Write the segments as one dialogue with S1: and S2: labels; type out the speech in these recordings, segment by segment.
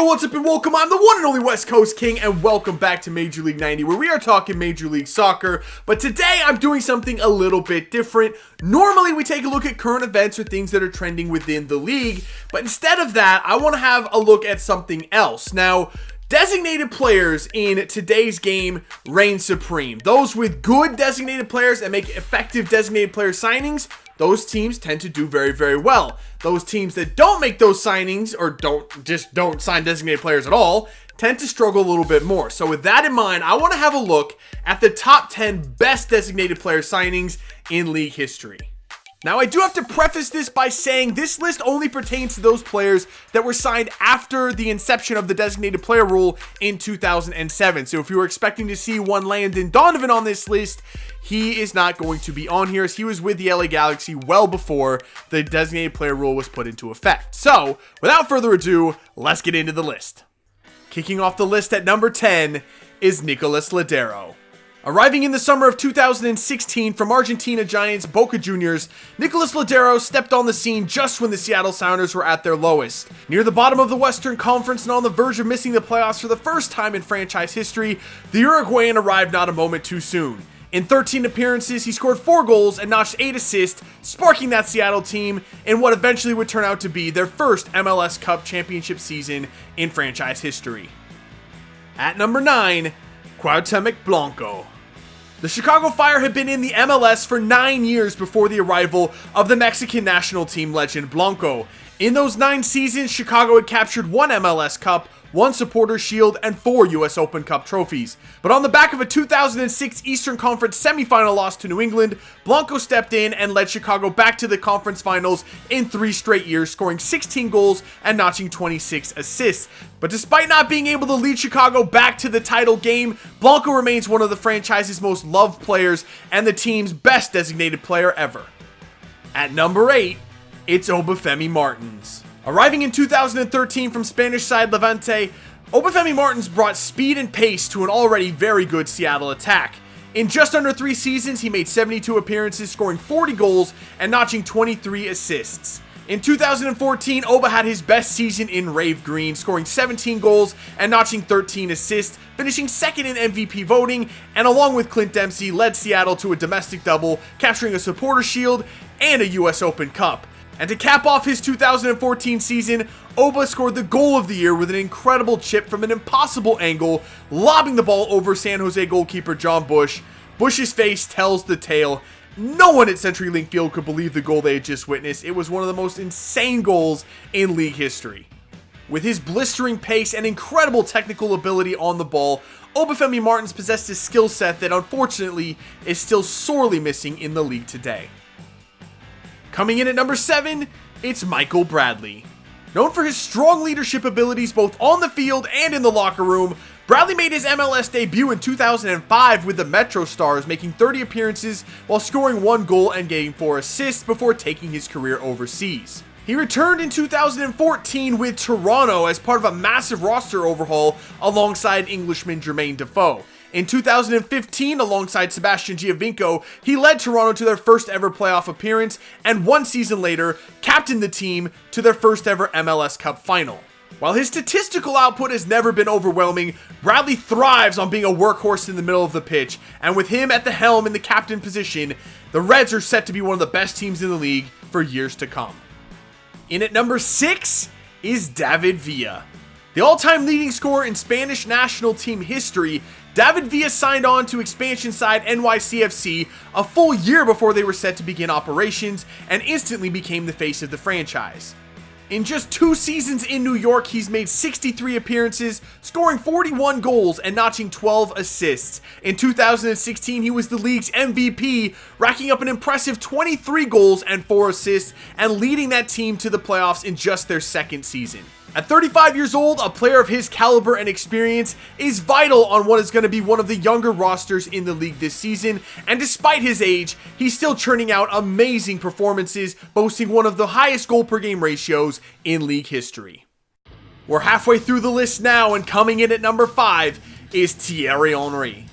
S1: what's up and welcome. I'm the one and only West Coast King, and welcome back to Major League 90, where we are talking Major League Soccer. But today I'm doing something a little bit different. Normally we take a look at current events or things that are trending within the league, but instead of that, I want to have a look at something else. Now, designated players in today's game reign supreme. Those with good designated players and make effective designated player signings, those teams tend to do very, very well. Those teams that don't make those signings or don't sign designated players at all tend to struggle a little bit more. So with that in mind, I want to have a look at the top 10 best designated player signings in league history. Now, I do have to preface this by saying this list only pertains to those players that were signed after the inception of the designated player rule in 2007. So if you were expecting to see one Landon Donovan on this list, he is not going to be on here, as he was with the LA Galaxy well before the designated player rule was put into effect. So, without further ado, let's get into the list. Kicking off the list at number 10 is Nicolas Lodeiro. Arriving in the summer of 2016 from Argentina giants Boca Juniors, Nicolas Lodeiro stepped on the scene just when the Seattle Sounders were at their lowest. Near the bottom of the Western Conference and on the verge of missing the playoffs for the first time in franchise history, the Uruguayan arrived not a moment too soon. In 13 appearances, he scored 4 goals and notched 8 assists, sparking that Seattle team in what eventually would turn out to be their first MLS Cup championship season in franchise history. At number 9, Cuauhtemoc Blanco. The Chicago Fire had been in the MLS for 9 years before the arrival of the Mexican national team legend Blanco. In those 9 seasons, Chicago had captured 1 MLS Cup, 1 Supporters Shield, and 4 US Open Cup trophies. But on the back of a 2006 Eastern Conference semifinal loss to New England, Blanco stepped in and led Chicago back to the conference finals in 3 straight years, scoring 16 goals and notching 26 assists. But despite not being able to lead Chicago back to the title game, Blanco remains one of the franchise's most loved players and the team's best designated player ever. At number 8, it's Obafemi Martins. Arriving in 2013 from Spanish side Levante, Obafemi Martins brought speed and pace to an already very good Seattle attack. In just under 3 seasons, he made 72 appearances, scoring 40 goals and notching 23 assists. In 2014, Oba had his best season in Rave Green, scoring 17 goals and notching 13 assists, finishing second in MVP voting, and along with Clint Dempsey, led Seattle to a domestic double, capturing a Supporters Shield and a US Open Cup. And to cap off his 2014 season, Oba scored the goal of the year with an incredible chip from an impossible angle, lobbing the ball over San Jose goalkeeper John Bush. Bush's face tells the tale. No one at CenturyLink Field could believe the goal they had just witnessed. It was one of the most insane goals in league history. With his blistering pace and incredible technical ability on the ball, Obafemi Martins possessed a skill set that unfortunately is still sorely missing in the league today. Coming in at number 7, it's Michael Bradley. Known for his strong leadership abilities both on the field and in the locker room, Bradley made his MLS debut in 2005 with the Metro Stars, making 30 appearances while scoring 1 goal and getting 4 assists before taking his career overseas. He returned in 2014 with Toronto as part of a massive roster overhaul alongside Englishman Jermaine Defoe. In 2015, alongside Sebastian Giovinco, he led Toronto to their first ever playoff appearance, and 1 season later, captained the team to their first ever MLS Cup final. While his statistical output has never been overwhelming, Bradley thrives on being a workhorse in the middle of the pitch, and with him at the helm in the captain position, the Reds are set to be one of the best teams in the league for years to come. In at number 6 is David Villa. The all-time leading scorer in Spanish national team history, David Villa signed on to expansion side NYCFC a full year before they were set to begin operations and instantly became the face of the franchise. In just 2 seasons in New York, he's made 63 appearances, scoring 41 goals and notching 12 assists. In 2016, he was the league's MVP, racking up an impressive 23 goals and 4 assists and leading that team to the playoffs in just their 2nd season. At 35 years old, a player of his caliber and experience is vital on what is going to be one of the younger rosters in the league this season, and despite his age, he's still churning out amazing performances, boasting one of the highest goal per game ratios in league history. We're halfway through the list now, and coming in at number 5 is Thierry Henry.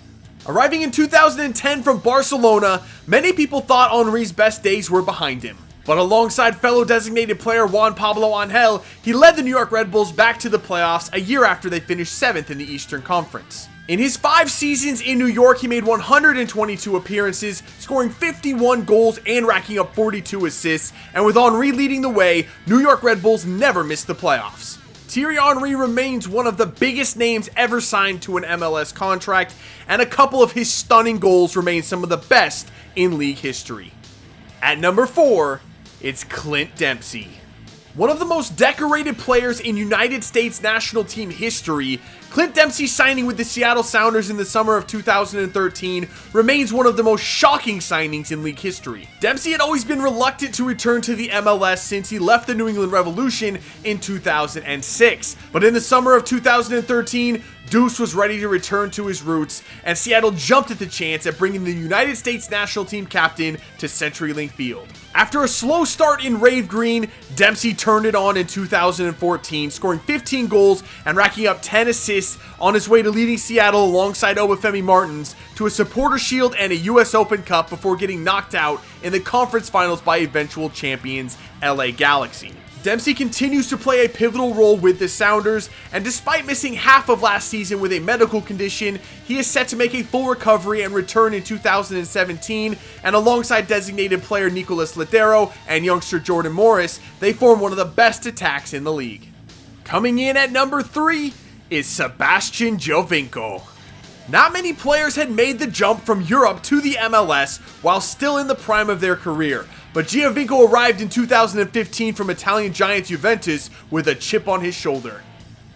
S1: Arriving in 2010 from Barcelona, many people thought Henry's best days were behind him. But alongside fellow designated player Juan Pablo Angel, he led the New York Red Bulls back to the playoffs a year after they finished 7th in the Eastern Conference. In his 5 seasons in New York, he made 122 appearances, scoring 51 goals and racking up 42 assists, and with Henry leading the way, New York Red Bulls never missed the playoffs. Thierry Henry remains one of the biggest names ever signed to an MLS contract, and a couple of his stunning goals remain some of the best in league history. At number 4, it's Clint Dempsey. One of the most decorated players in United States national team history, Clint Dempsey's signing with the Seattle Sounders in the summer of 2013 remains one of the most shocking signings in league history. Dempsey had always been reluctant to return to the MLS since he left the New England Revolution in 2006, but in the summer of 2013, Deuce was ready to return to his roots, and Seattle jumped at the chance at bringing the United States national team captain to CenturyLink Field. After a slow start in Rave Green, Dempsey turned it on in 2014, scoring 15 goals and racking up 10 assists on his way to leading Seattle alongside Obafemi Martins to a Supporter Shield and a US Open Cup before getting knocked out in the conference finals by eventual champions LA Galaxy. Dempsey continues to play a pivotal role with the Sounders, and despite missing half of last season with a medical condition, he is set to make a full recovery and return in 2017, and alongside designated player Nicolas Ladero and youngster Jordan Morris, they form one of the best attacks in the league. Coming in at number 3 is Sebastian Giovinco. Not many players had made the jump from Europe to the MLS while still in the prime of their career, but Giovinco arrived in 2015 from Italian giants Juventus with a chip on his shoulder.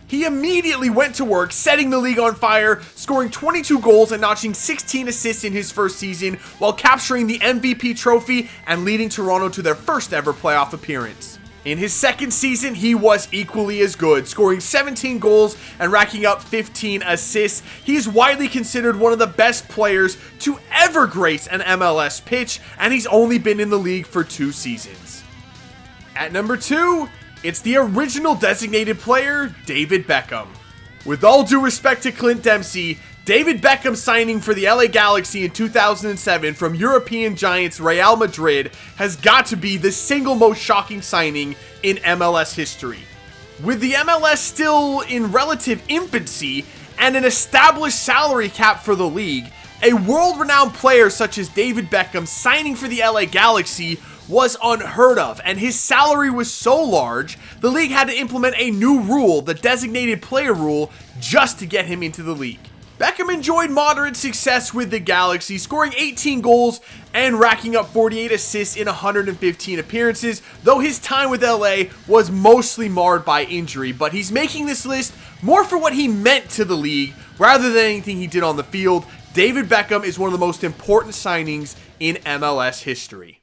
S1: He immediately went to work, setting the league on fire, scoring 22 goals and notching 16 assists in his first season, while capturing the MVP trophy and leading Toronto to their first ever playoff appearance. In his second season, he was equally as good, scoring 17 goals and racking up 15 assists. He's widely considered one of the best players to ever grace an MLS pitch, and he's only been in the league for 2 seasons. At number 2, it's the original designated player, David Beckham. With all due respect to Clint Dempsey, David Beckham signing for the LA Galaxy in 2007 from European giants Real Madrid has got to be the single most shocking signing in MLS history. With the MLS still in relative infancy and an established salary cap for the league, a world-renowned player such as David Beckham signing for the LA Galaxy was unheard of, and his salary was so large, the league had to implement a new rule, the designated player rule, just to get him into the league. Beckham enjoyed moderate success with the Galaxy, scoring 18 goals and racking up 48 assists in 115 appearances, though his time with LA was mostly marred by injury, but he's making this list more for what he meant to the league rather than anything he did on the field. David Beckham is one of the most important signings in MLS history.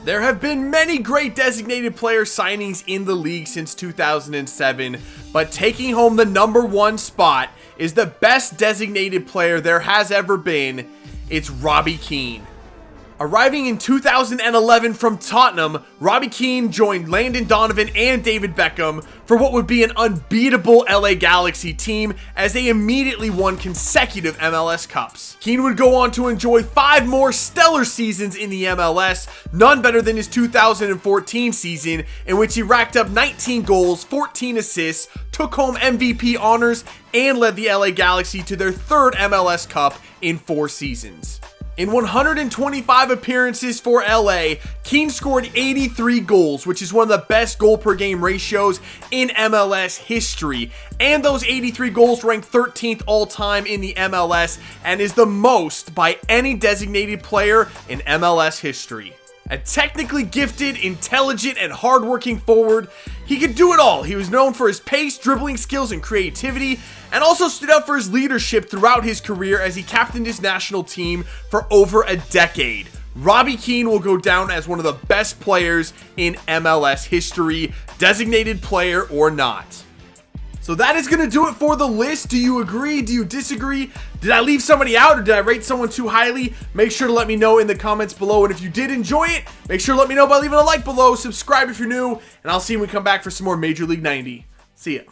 S1: There have been many great designated player signings in the league since 2007, but taking home the number 1 spot is the best designated player there has ever been. It's Robbie Keane. Arriving in 2011 from Tottenham, Robbie Keane joined Landon Donovan and David Beckham for what would be an unbeatable LA Galaxy team as they immediately won consecutive MLS Cups. Keane would go on to enjoy 5 more stellar seasons in the MLS, none better than his 2014 season, in which he racked up 19 goals, 14 assists, took home MVP honors, and led the LA Galaxy to their 3rd MLS Cup in 4 seasons. In 125 appearances for LA, Keane scored 83 goals, which is one of the best goal per game ratios in MLS history. And those 83 goals rank 13th all time in the MLS and is the most by any designated player in MLS history. A technically gifted, intelligent, and hardworking forward, he could do it all. He was known for his pace, dribbling skills, and creativity, and also stood up for his leadership throughout his career as he captained his national team for over a decade. Robbie Keane will go down as one of the best players in MLS history, designated player or not. So that is going to do it for the list. Do you agree? Do you disagree? Did I leave somebody out or did I rate someone too highly? Make sure to let me know in the comments below. And if you did enjoy it, make sure to let me know by leaving a like below. Subscribe if you're new. And I'll see you when we come back for some more Major League 90. See ya.